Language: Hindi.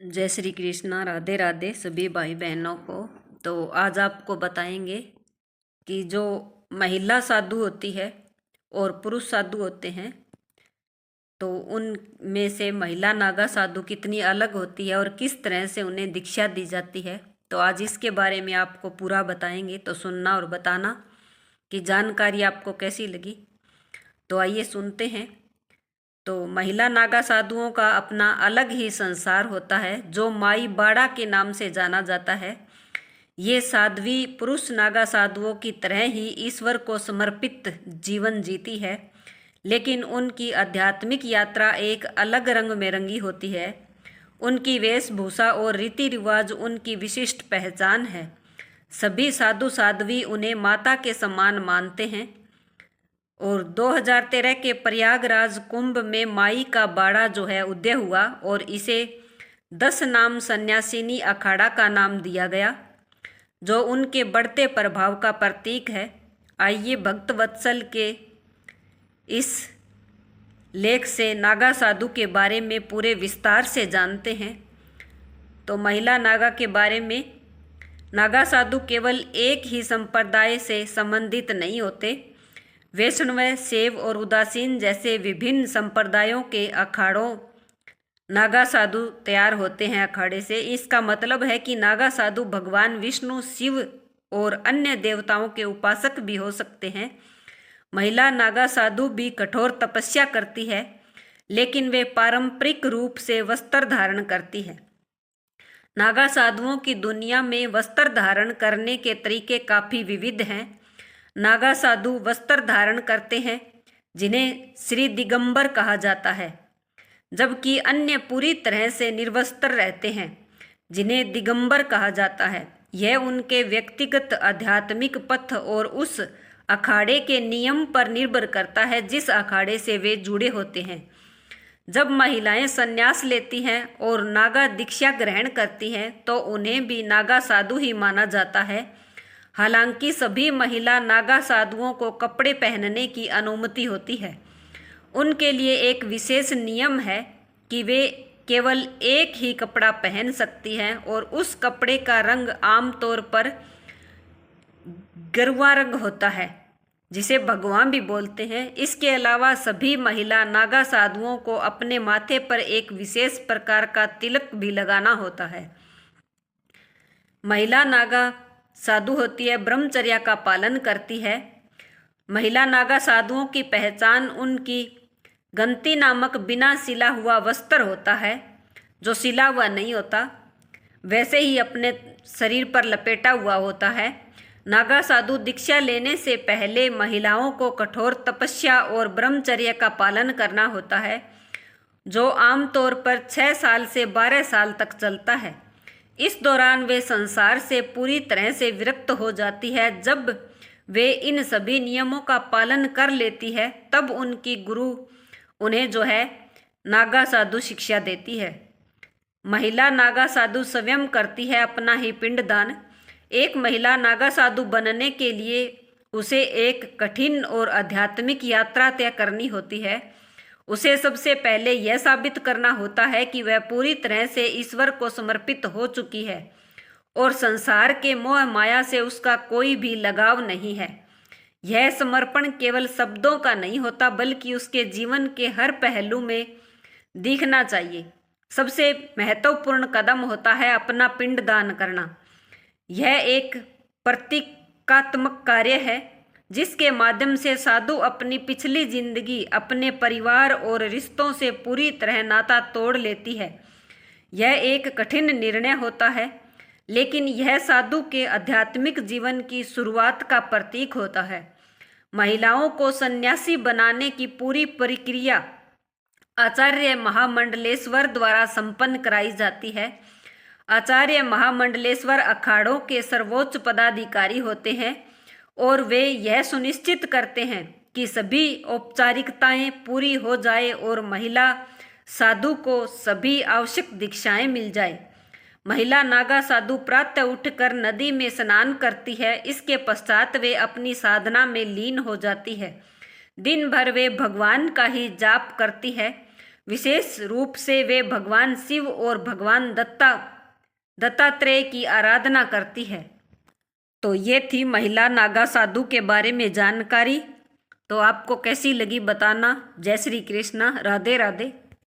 जय श्री कृष्णा। राधे राधे सभी भाई बहनों को। तो आज आपको बताएंगे कि जो महिला साधु होती है और पुरुष साधु होते हैं, तो उनमें से महिला नागा साधु कितनी अलग होती है और किस तरह से उन्हें दीक्षा दी जाती है। तो आज इसके बारे में आपको पूरा बताएंगे, तो सुनना और बताना कि जानकारी आपको कैसी लगी। तो आइए सुनते हैं। तो महिला नागा साधुओं का अपना अलग ही संसार होता है, जो माई बाड़ा के नाम से जाना जाता है। ये साध्वी पुरुष नागा साधुओं की तरह ही ईश्वर को समर्पित जीवन जीती है, लेकिन उनकी आध्यात्मिक यात्रा एक अलग रंग में रंगी होती है। उनकी वेशभूषा और रीति रिवाज उनकी विशिष्ट पहचान है। सभी साधु साध्वी उन्हें माता के समान मानते हैं। और 2013 के प्रयागराज कुंभ में माई का बाड़ा जो है उदय हुआ और इसे 10 नाम सन्यासिनी अखाड़ा का नाम दिया गया, जो उनके बढ़ते प्रभाव का प्रतीक है। आइए भक्त वत्सल के इस लेख से नागा साधु के बारे में पूरे विस्तार से जानते हैं। तो महिला नागा के बारे में, नागा साधु केवल एक ही संप्रदाय से संबंधित नहीं होते। वैष्णव, शैव और उदासीन जैसे विभिन्न संप्रदायों के अखाड़ों नागा साधु तैयार होते हैं अखाड़े से। इसका मतलब है कि नागा साधु भगवान विष्णु, शिव और अन्य देवताओं के उपासक भी हो सकते हैं। महिला नागा साधु भी कठोर तपस्या करती है, लेकिन वे पारंपरिक रूप से वस्त्र धारण करती है। नागा साधुओं की दुनिया में वस्त्र धारण करने के तरीके काफ़ी विविध हैं। नागा साधु वस्त्र धारण करते हैं, जिन्हें श्री दिगंबर कहा जाता है, जबकि अन्य पूरी तरह से निर्वस्त्र रहते हैं, जिन्हें दिगंबर कहा जाता है। यह उनके व्यक्तिगत आध्यात्मिक पथ और उस अखाड़े के नियम पर निर्भर करता है जिस अखाड़े से वे जुड़े होते हैं। जब महिलाएं संन्यास लेती हैं और नागा दीक्षा ग्रहण करती हैं, तो उन्हें भी नागा साधु ही माना जाता है। हालांकि सभी महिला नागा साधुओं को कपड़े पहनने की अनुमति होती है। उनके लिए एक विशेष नियम है कि वे केवल एक ही कपड़ा पहन सकती हैं और उस कपड़े का रंग आमतौर पर गेरुआ रंग होता है, जिसे भगवान भी बोलते हैं। इसके अलावा सभी महिला नागा साधुओं को अपने माथे पर एक विशेष प्रकार का तिलक भी लगाना होता है। महिला नागा साधु होती है, ब्रह्मचर्या का पालन करती है। महिला नागा साधुओं की पहचान उनकी गंती नामक बिना सिला हुआ वस्त्र होता है, जो सिला हुआ नहीं होता, वैसे ही अपने शरीर पर लपेटा हुआ होता है। नागा साधु दीक्षा लेने से पहले महिलाओं को कठोर तपस्या और ब्रह्मचर्य का पालन करना होता है, जो आमतौर पर 6 साल से 12 साल तक चलता है। इस दौरान वे संसार से पूरी तरह से विरक्त हो जाती है। जब वे इन सभी नियमों का पालन कर लेती है, तब उनकी गुरु उन्हें जो है नागा साधु शिक्षा देती है। महिला नागा साधु स्वयं करती है अपना ही पिंडदान। एक महिला नागा साधु बनने के लिए उसे एक कठिन और आध्यात्मिक यात्रा तय करनी होती है। उसे सबसे पहले यह साबित करना होता है कि वह पूरी तरह से ईश्वर को समर्पित हो चुकी है और संसार के मोह माया से उसका कोई भी लगाव नहीं है। यह समर्पण केवल शब्दों का नहीं होता, बल्कि उसके जीवन के हर पहलू में दिखना चाहिए। सबसे महत्वपूर्ण कदम होता है अपना पिंडदान करना। यह एक प्रतीकात्मक कार्य है, जिसके माध्यम से साधु अपनी पिछली जिंदगी, अपने परिवार और रिश्तों से पूरी तरह नाता तोड़ लेती है। यह एक कठिन निर्णय होता है, लेकिन यह साधु के आध्यात्मिक जीवन की शुरुआत का प्रतीक होता है। महिलाओं को सन्यासी बनाने की पूरी प्रक्रिया आचार्य महामंडलेश्वर द्वारा संपन्न कराई जाती है। आचार्य महामंडलेश्वर अखाड़ों के सर्वोच्च पदाधिकारी होते हैं और वे यह सुनिश्चित करते हैं कि सभी औपचारिकताएं पूरी हो जाए और महिला साधु को सभी आवश्यक दीक्षाएं मिल जाए। महिला नागा साधु प्रातः उठकर नदी में स्नान करती है। इसके पश्चात वे अपनी साधना में लीन हो जाती है। दिन भर वे भगवान का ही जाप करती है। विशेष रूप से वे भगवान शिव और भगवान दत्तात्रेय की आराधना करती है। तो ये थी महिला नागा साधु के बारे में जानकारी। तो आपको कैसी लगी बताना। जय श्री कृष्णा, राधे राधे।